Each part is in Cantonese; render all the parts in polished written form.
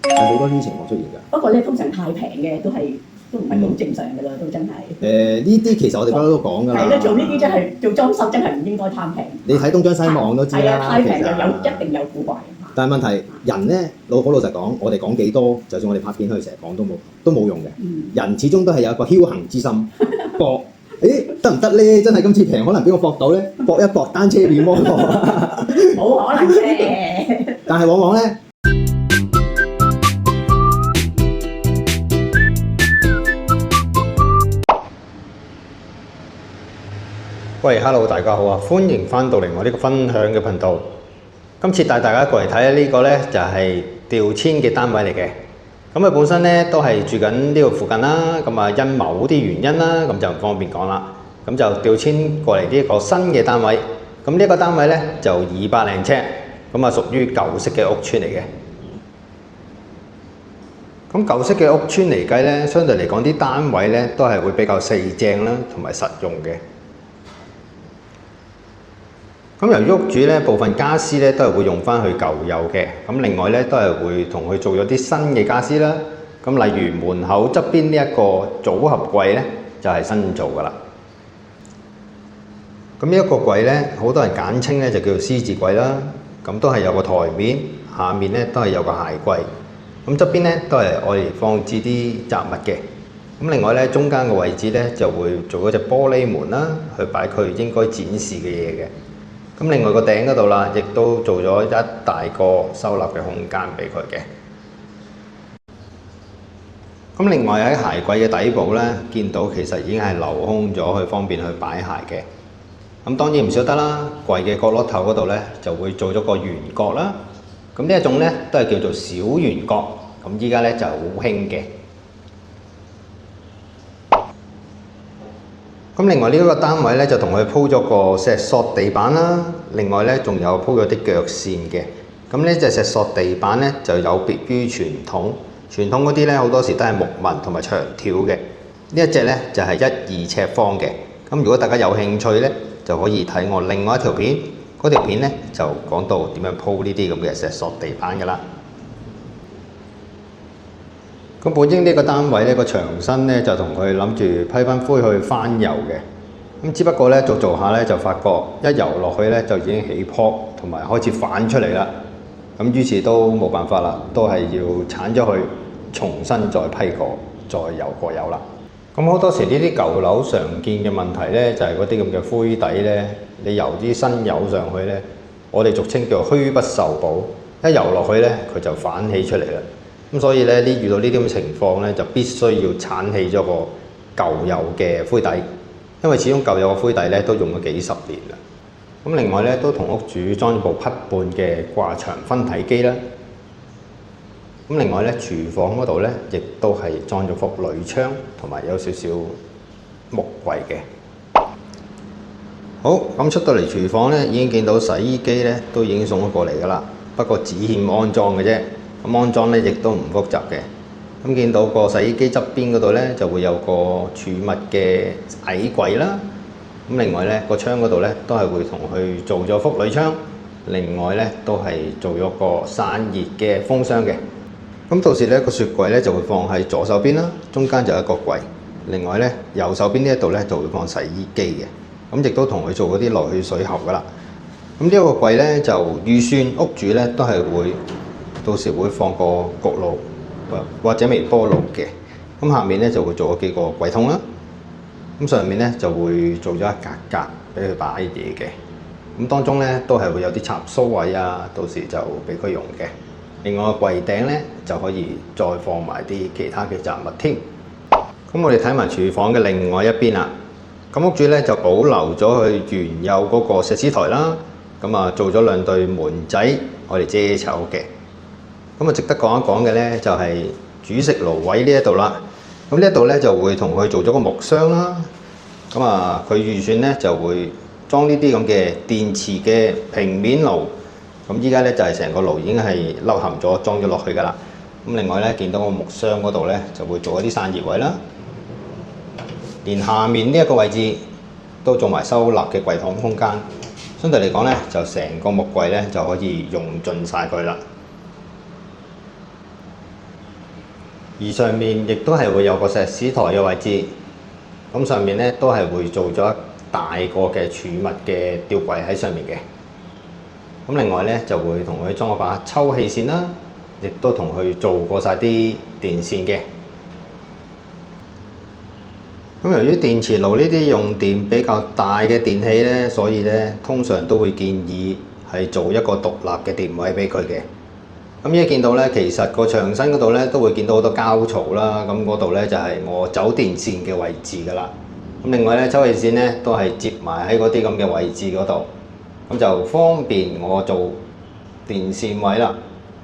係好多呢啲情況出現㗎。不過咧，通常太平嘅都唔係好正常㗎啦，都真係。呢啲其實我哋不嬲都講㗎啦。係啦，做呢啲真係做裝修真係唔應該貪平。你睇東張西望都知啦。係啊，太平就一定有古怪。但係問題人咧，好老實講，我哋講幾多，就算我哋拍片去成日講都冇用嘅。人始終都係有一個僥倖之心，搏。得唔得咧？真係今次平，可能俾我搏到咧，搏一搏單車變摩托，冇可能嘅。但係往往咧，喂 ，hello， 大家好啊！歡迎翻到嚟我呢個分享嘅頻道。今次帶大家過嚟睇呢個咧，就係調遷嘅單位嚟嘅。咁佢本身咧都係住緊呢個附近啦，咁啊因某啲原因啦，咁就唔方便講啦。咁就調遷過嚟呢一個新嘅單位。咁呢一個單位咧就200零尺，咁啊屬於舊式嘅屋邨嚟嘅。咁舊式嘅屋邨嚟計咧，相對嚟講啲單位咧都係會比較四正啦，同埋實用嘅。咁由於屋主咧部分家私咧都係會用翻佢舊有嘅，咁另外咧都係會同佢做咗啲新嘅家私啦。咁例如門口側邊呢一個組合櫃咧，就係新做噶啦。咁呢一個櫃咧，好多人簡稱咧就叫做獅字櫃啦。咁都係有個台面，下面咧都係有個鞋櫃。咁側邊咧都係愛嚟放置啲雜物嘅。咁另外咧中間嘅位置咧就會做嗰隻玻璃門啦，去擺佢應該展示嘅嘢嘅。咁另外個頂嗰度啦，亦都做咗一大個收納嘅空間俾佢嘅。咁另外喺鞋櫃嘅底部咧，見到其實已經係留空咗，去方便去擺鞋嘅。咁當然唔少得啦，櫃嘅角落頭嗰度咧就會做咗個圓角啦。咁呢一種咧都係叫做小圓角。咁依家咧就好興嘅。咁另外呢一個單位咧就同佢鋪咗個石塑地板啦，另外咧仲有鋪咗啲腳線嘅。咁呢隻石塑地板咧就有別於傳統嗰啲咧好多時都係木紋同埋長條嘅。呢一隻咧就係1-2尺方嘅。咁如果大家有興趣咧，就可以睇我另外一條片，嗰條片咧就講到點樣鋪呢啲咁嘅石塑地板㗎啦。咁本應呢個單位咧個牆身咧就同佢諗住批翻灰去翻油嘅，咁只不過咧做下咧就發覺一油落去咧就已經起泡同埋開始反出嚟啦。咁於是都冇辦法啦，都係要鏟咗佢，重新再批過，再油過油啦。咁好多時呢啲舊樓常見嘅問題咧就係嗰啲咁嘅灰底咧，你油啲新油上去咧，我哋俗稱叫虛不受補，一油落去咧佢就反起出嚟啦。咁所以咧，遇到呢啲咁嘅情況咧，就必須要剷起咗個舊有嘅灰底，因為始終舊有嘅灰底咧都用咗幾十年啦。咁另外咧，都同屋主裝咗部匹半嘅掛牆分體機啦。咁另外咧，廚房嗰度咧，亦都係裝咗幅鋁窗，同埋有少少木櫃嘅。好，咁出到嚟廚房咧，已經見到洗衣機咧都已經送咗過嚟㗎啦，不過只欠安裝嘅啫。咁安裝咧亦都唔複雜嘅。咁見到個洗衣機側邊嗰度咧就會有個儲物嘅矮櫃啦。咁另外咧個窗嗰度咧都係會同佢做咗幅鋁窗。另外咧都係做咗個散熱嘅風箱嘅。咁到時咧個雪櫃咧就會放喺左手邊啦，中間就有一個櫃。另外咧右手邊呢一度咧就會放洗衣機嘅。咁亦都同佢做嗰啲落去水喉噶啦。咁呢一個櫃咧就預算屋主咧都係會。到時會放個焗爐或者微波爐嘅，咁下面咧就會做咗幾個櫃桶啦，咁上面咧就會做咗一格格俾佢擺嘢嘅，咁當中咧都係會有啲插蘇位啊，到時就俾佢用嘅。另外個櫃頂咧就可以再放埋啲其他嘅雜物添。咁我哋睇埋廚房嘅另外一邊啦，咁屋主咧就保留咗佢原有嗰個石屎台啦，咁啊做咗2對門仔我哋遮醜嘅。咁啊，值得講一講嘅咧，就係煮食爐位呢一度啦。咁呢一度咧就會同佢做咗個木箱啦。咁啊，佢預算咧就會裝呢啲咁嘅電磁嘅平面爐。咁依家咧就係成個爐已經係凹陷咗，裝咗落去㗎啦。咁另外咧，見到個木箱嗰度咧就會做一啲散熱位啦。連下面呢一個位置都做埋收納嘅櫃桶空間。相對嚟講咧，就成個木櫃咧就可以用盡晒佢啦。而上面亦都係會有個石屎台嘅位置，咁上面咧都係會做咗一大個嘅儲物嘅吊櫃喺上面嘅。咁另外咧就會同佢裝個把抽氣扇啦，亦都同佢做過晒啲電線嘅。咁由於電磁爐呢啲用電比較大嘅電器咧，所以咧通常都會建議係做一個獨立嘅電位俾佢嘅。咁依家見到咧，其實個牆身嗰度咧都會見到好多膠槽啦。咁嗰度咧就係我走電線嘅位置㗎啦。咁另外咧抽氣扇咧都係接埋喺嗰啲咁嘅位置嗰度，咁就方便我做電線位啦。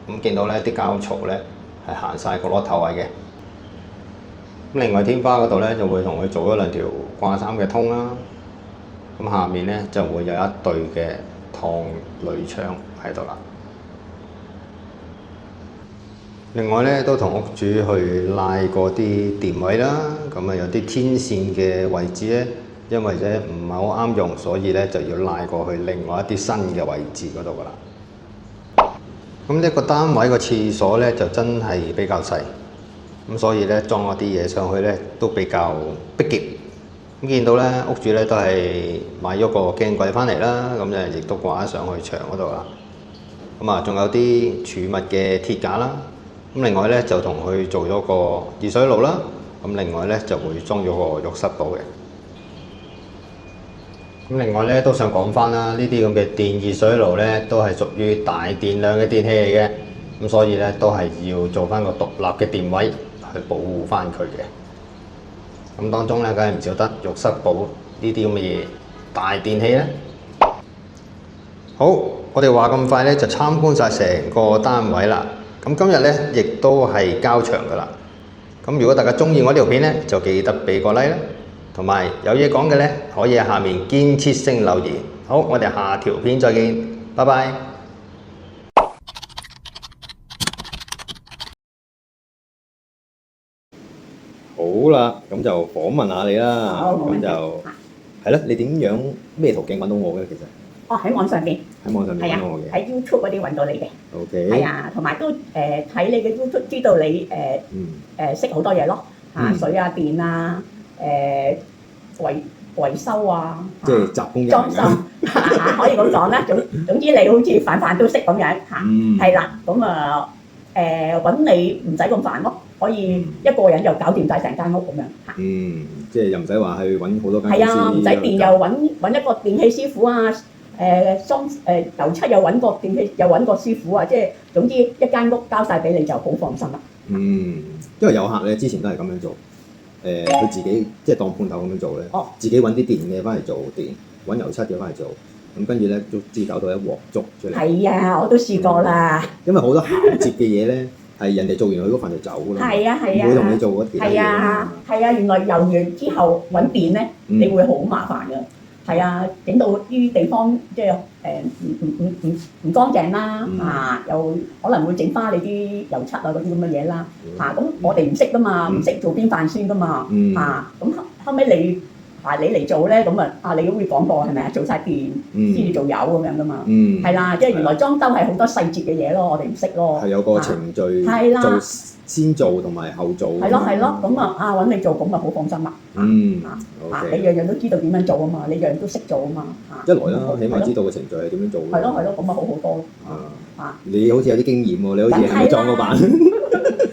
咁見到咧啲膠槽咧係行晒個落頭位嘅。咁另外天花嗰度咧就會同佢做咗兩條掛衫嘅通啦。咁下面咧就會有一對嘅燙鋁窗喺度啦。另外咧都同屋主去拉過啲電位啦。咁啊有啲天線嘅位置咧，因為咧唔係好啱用，所以咧就要拉過去另外一啲新嘅位置嗰度噶啦。咁呢個單位個廁所咧就真係比較細。咁所以咧裝嗰啲嘢上去咧都比較逼傑。咁見到咧屋主咧都係買咗個鏡櫃翻嚟啦，咁就亦都掛上去牆嗰度啦。咁啊仲有啲儲物嘅鐵架啦。咁另外咧就同佢做咗個熱水爐啦。咁另外咧就會裝咗個浴室寶嘅。咁另外咧都想講翻啦，呢啲咁嘅電熱水爐咧都係屬於大電量嘅電器嚟嘅。咁所以咧都係要做翻個獨立嘅電位去保護翻佢嘅。咁當中咧，梗係唔少得浴室寶呢啲咁嘅嘢大電器咧。好，我哋話咁快咧就參觀晒成個單位啦。咁今日咧亦都係交場噶啦。咁如果大家中意我呢條片咧，就記得俾個 like 啦，同埋有嘢講嘅咧，可以喺下面建設性留言。好，我哋下條片再見，拜拜。好啦，咁就訪問下你啦。好，冇問題。咁就係啦，你點樣咩途徑揾到我嘅？其實哦，喺網上邊，喺網上面係啊揾到我嘅。喺 YouTube 嗰啲揾到你嘅。OK。係啊，同埋都睇你嘅 YouTube 知道你識好多嘢咯，水啊電啊維修啊，即係雜工人裝修可以咁講啦。總之你好似飯都識咁樣嚇，係啦。咁啊揾你唔使咁煩咯，可以一個人就搞掂晒成間屋咁樣嚇。即係又唔使話去揾好多間公司。係啊，唔使電又揾一個電器師傅啊，油漆又揾個電器又揾個師傅啊，即係總之一間屋交晒俾你就好放心啦。因為有客咧之前都係咁樣做，佢自己即係當判頭咁樣做咧，自己揾啲電嘅翻嚟做電，揾油漆嘅翻嚟做，咁跟住咧都知搞到一鑊粥出嚟。係啊，我都試過啦。因為好多銜接嘅嘢咧，係人哋做完佢嗰份就走㗎啦，唔會同你做嗰其他嘢。係啊，原來油完之後揾電咧，你會好麻煩㗎。係啊，整到啲地方即係唔乾淨啦，又可能會整翻你啲油漆啊嗰啲咁嘅嘢啦，咁我哋唔識噶嘛，唔識做邊飯先噶嘛，咁後尾你嚟做咧，咁你都會講過係咪啊？做晒電先至做油咁樣噶嘛，係啦，即係原來裝修係好多細節嘅嘢咯，我哋唔識咯，係有個程序，做先做同埋後做。係咯，咁揾你做咁咪好放心啦。你樣樣都知道點樣做啊嘛，你樣樣都識做啊嘛。一來啦，起碼知道個程序係點樣做。係咯，咁咪好好多咯。你好似有啲經驗喎，你好似係咪撞過板？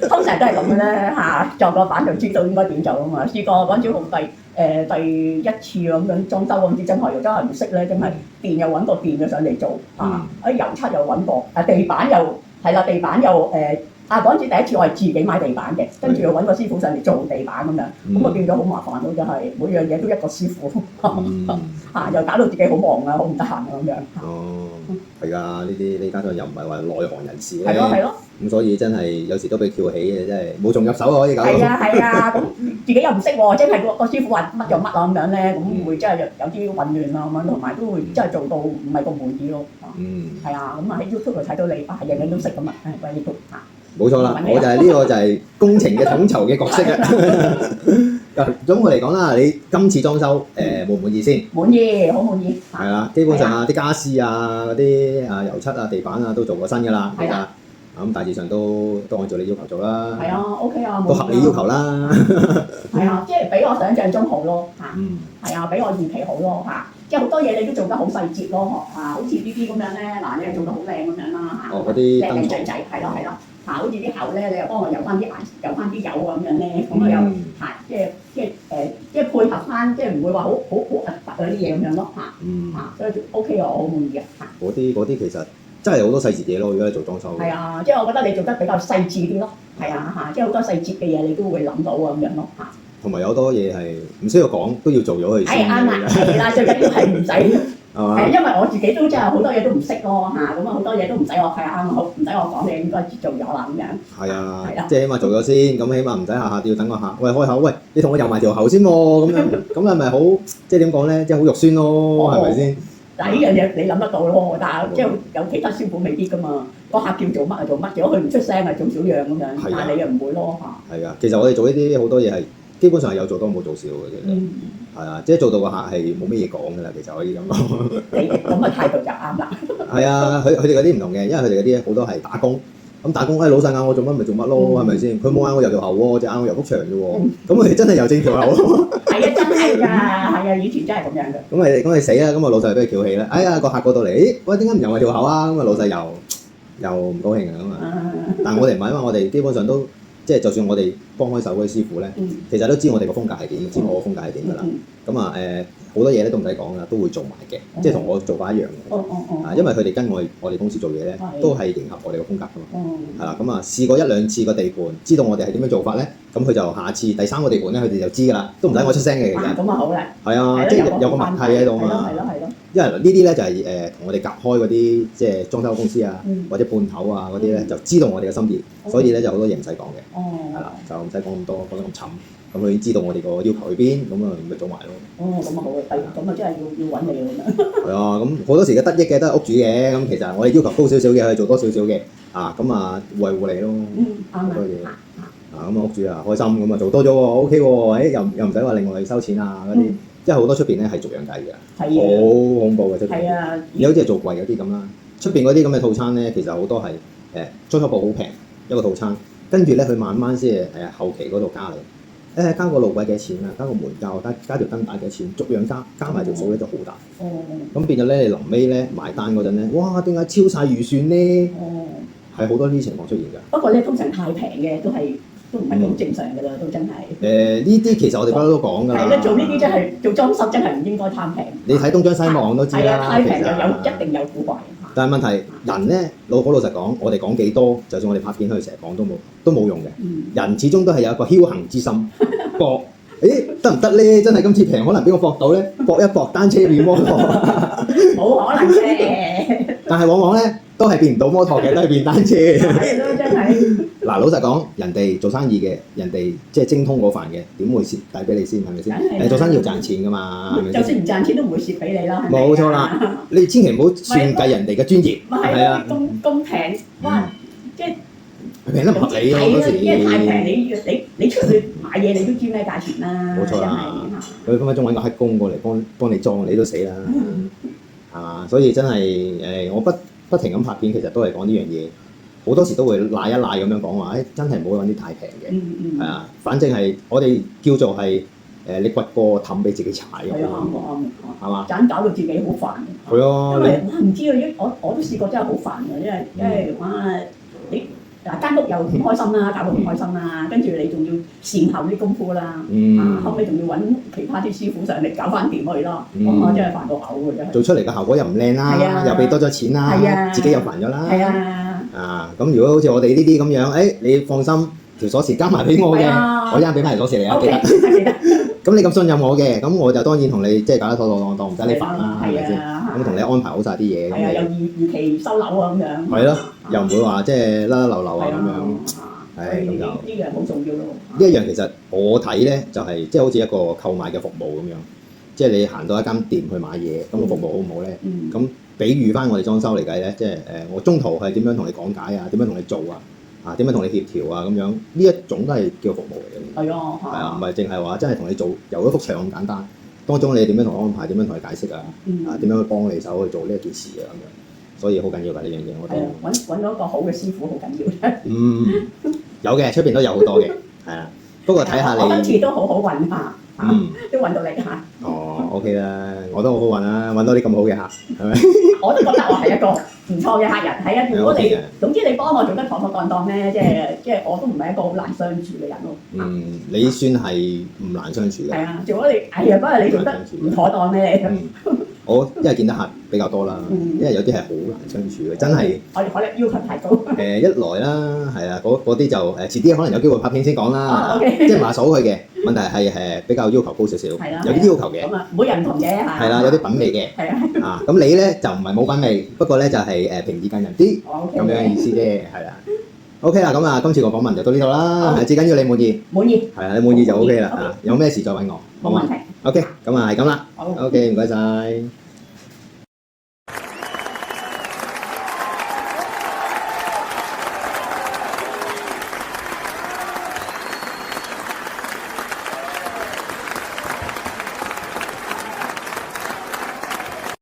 通常都係咁嘅咧嚇，撞個板就知道應該點做啊嘛。試過嗰陣好第一次咁樣裝修嗰陣，真係唔識咧，真係電又揾個電嘅上嚟做油漆又揾個，地板又係啦，地板又嗰陣時第一次我係自己買地板嘅，跟住又揾個師傅上嚟做地板咁樣，咁啊變咗好麻煩咯，就係每樣嘢都一個師傅，又搞到自己好忙啊，好唔得閒啊咁樣。係㗎，呢啲加上又唔係話內行人士咧，係咯，咁所以真係有時都被翹起嘅，真係無從入手啊可以搞到。係啊，咁自己又唔識喎，真係個師傅話乜就乜啊咁樣咧，咁會真係有啲混亂啊咁樣，同埋都會真係做到唔係咁滿意咯。係啊，咁喺 YouTube 度睇到你樣樣都識咁啊，喺 YouTube 冇錯啦，我就係呢個就係工程嘅統籌嘅角色啊。總括嚟講啦，你今次裝修滿唔滿意先？滿意，好滿意。係啦，基本上啲家私啊、嗰啲油漆啊、地板啊都做過新㗎啦，而家咁大致上都按照你要求做啦。係啊，OK 啊，都合你要求啦。係啊，即係比我想象中好咯嚇。嗯。係啊，比我預期好咯嚇。即係好多嘢你都做得好細節咯，好似呢啲咁樣咧，嗱你又做得好靚咁樣啦嚇。哦，嗰啲燈靚仔仔係咯係咯。好似啲口咧，你又幫我油翻啲顏，油翻啲油咁樣咧，咁我又即係配合翻，即係唔會話好核突嗰啲嘢咁樣咯所以 OK 我好滿意嘅嗰啲其實真係好多細節嘢咯，如果你做裝修。係啊，即係我覺得你做得比較細緻啲咯，係啊即係好多細節嘅嘢你都會諗到咁樣咯同埋有好多嘢係唔需要講，都要做咗佢先。啱啦，係啦，最緊要係唔使。係嘛？因為我自己都真係好多嘢都唔識咯咁啊好多嘢都唔使我係啱好，唔使我講你應該做咗啦咁樣。係啊，即係起碼做咗先，咁起碼唔使下下都要等個客，喂開口，喂你同我油埋條喉先喎，咁樣咁係咪好即係點講咧？即係好肉酸咯，係咪先？嗱呢樣嘢你諗得到咯，但係即係有其他師傅未必噶嘛，個客叫做乜就做乜，如果佢唔出聲啊做少樣咁樣，但係你又唔會咯係啊，其實我哋做呢啲好多嘢係基本上係有做多冇做少嘅啫。係啊，即係做到個客係冇乜嘢講㗎啦，其實可以咁講。你咁嘅態度就啱啦。係啊，佢哋嗰啲唔同嘅，因為佢哋嗰啲好多係打工。咁打工，老細嗌我做乜咪做乜咯，係咪先？佢冇嗌我油條喉喎，就嗌我油幅長啫喎。咁佢哋真係油正條喉咯。係啊，真係㗎，係啊，以前真係咁樣嘅。咁咪死啦！咁啊老細俾佢翹氣啦。哎呀個客過到嚟，喂點解唔油埋條喉啊？咁啊老細又唔高興啊咁啊。但係我哋唔係，因為我哋基本上都即係就算我哋幫開手嗰啲師傅咧，其實都知我哋個風格係點，知我個風格係點㗎啦。咁啊好多嘢咧都唔使講啦，都會做埋嘅，即係同我做法一樣嘅。因為佢哋跟我哋公司做嘢咧，都係迎合我哋嘅風格㗎嘛。係啦，咁啊試過一兩次個地盤，知道我哋係點樣做法咧，咁佢就下次第三個地盤咧，佢哋就知㗎啦，都唔使我出聲嘅其實。咁啊好啦。係啊，即係有個默契喺度嘛。係咯。因為呢啲咧就係同我哋夾開嗰啲即係裝修公司啊，或者判頭啊嗰啲咧，就知道我哋嘅心意，所以咧就好多嘢唔使講嘅。係啦，就唔使講咁多，講得咁沉。咁佢已經知道我哋個要求去邊，咁啊咪做埋咯。咁啊好啊，咁啊真係要揾你㗎。係啊，咁好多時嘅得益嘅都係屋主嘅，咁其實我哋要求高少少嘅，佢做多少少嘅，咁啊維護你咯。啱好多嘢。咁啊屋主啊開心，咁啊做多咗喎 ，OK 喎，又唔使話另外收錢啊嗰啲，即係好多出邊咧係逐樣計嘅，好恐怖嘅出邊。係啊，有啲係做貴嗰啲咁啦，出邊嗰啲咁嘅套餐咧，其實好多係裝修部好平一個套餐，跟住咧佢慢慢先後期嗰度加你。加個路軌幾錢啊？加個門架，加條燈帶幾錢？逐樣加埋條數咧就好大。咁變咗咧，你臨尾咧埋單嗰陣咧，哇！點解超晒預算咧？係好多呢啲情況出現㗎。不過咧，通常太平嘅都唔係好正常㗎啦，都真係。呢啲其實我哋不嬲都講㗎啦。係啦，做呢啲真係做裝修真係唔應該貪平。你睇東張西望都知啦。係啊，太平就一定有古怪。但係問題人咧，老實講，我哋講幾多，就算我哋拍片去成日講都冇用嘅。人始終都係有一個僥倖之心，搏，得唔得咧？真係今次平，可能俾我搏到咧，搏一搏單車變摩托，冇可能嘅。但係往往咧都係變唔到摩托嘅，都係變單車嘅。係咯，真係。嗱，老實講，人哋做生意嘅，人哋即係精通嗰範嘅，點會蝕底俾你先？係咪先？你做生意要賺錢㗎嘛，係咪先？就算唔賺錢都唔會蝕俾你啦。冇錯啦，你千祈唔好算計人哋嘅專業。係啊，咁平，哇！即係平得唔合理啊！嗰時因為太平，你出去買嘢你都知咩價錢啦。冇錯啦，佢分分鐘揾個黑工過嚟幫你裝，你都死啦，係嘛？所以真係我不停咁拍片，其實都係講呢樣嘢。好多時都會賴一賴咁樣講話，真係唔好揾啲太平嘅，係啊，反正係我哋叫做係你掘個氹俾自己踩咁樣，係嘛？盞搞到自己好煩。係啊，因為唔知啊，我都試過真係好煩嘅，因為哇你嗱間屋又唔開心啦，搞到唔開心啦，跟住你仲要善後啲功夫啦，後尾仲要揾其他啲師傅上嚟搞翻掂佢咯，哇真係煩到嘔嘅真係。做出嚟嘅效果又唔靚啦，又俾多咗錢啦，自己又煩咗啦。係啊。咁如果好似我哋呢啲咁樣，你放心，條鎖匙交埋俾我嘅，我一陣俾埋鎖匙你啊，記得。咁你咁信任我嘅，咁我就當然同你即係搞得妥妥當當，唔使你煩啦，係咪先？咁同你安排好晒啲嘢。係啊，又預期收樓啊咁樣。係咯，又唔會話即係甩甩漏漏啊咁樣。係咁就。呢樣好重要咯。呢一樣其實我睇咧就係即係好似一個購買嘅服務咁樣，即係你行到一間店去買嘢，咁個服務好唔好咧？咁比喻翻我哋裝修嚟計咧，即係我中途係點樣同你講解啊？點樣同你做啊？點樣同你協調啊？咁樣呢一種都係叫服務嚟嘅。係啊，係啊，唔係淨係話真係同你做由一幅牆咁簡單，當中你點樣同我安排，點樣同你解釋啊？點樣去幫你手去做呢一件事啊？咁樣所以好緊要㗎呢樣嘢，我覺係啊得。揾到一個好嘅師傅好緊要。有嘅，出邊都有好多嘅，係啊。不過睇下我今次你，都好好運下，都揾到你嚇。OK 啦，我都好好運啦，揾到啲咁好嘅客，係咪？我都覺得我係一個唔錯嘅客人，係啊！如果 OK 你嘅總之你幫我做得妥妥當當咧，即係我都唔係一個好難相處嘅人咯。你算係唔難相處嘅。係啊，如果你嗰日你做得唔妥當咧，我因為見得客比較多啦，因為有啲係好難相處嘅，真係我哋可能要求太高。一來啦，係啊，嗰啲就遲啲可能有機會拍片先講啦，即係唔係數佢嘅問題係比較要求高少少，有啲要求嘅。咁啊，每人唔同嘅嚇。係啦，有啲品味嘅。係啊。咁你咧就唔係冇品味，不過咧就係平易近人啲咁樣嘅意思啫，係啦。OK 啦，咁啊，今次個訪問就到呢度啦，最緊要你滿意。滿意。係啊，你滿意就 OK 啦。有咩事再揾我。冇問題。OK，咁啊係咁啦。好。OK，唔該晒。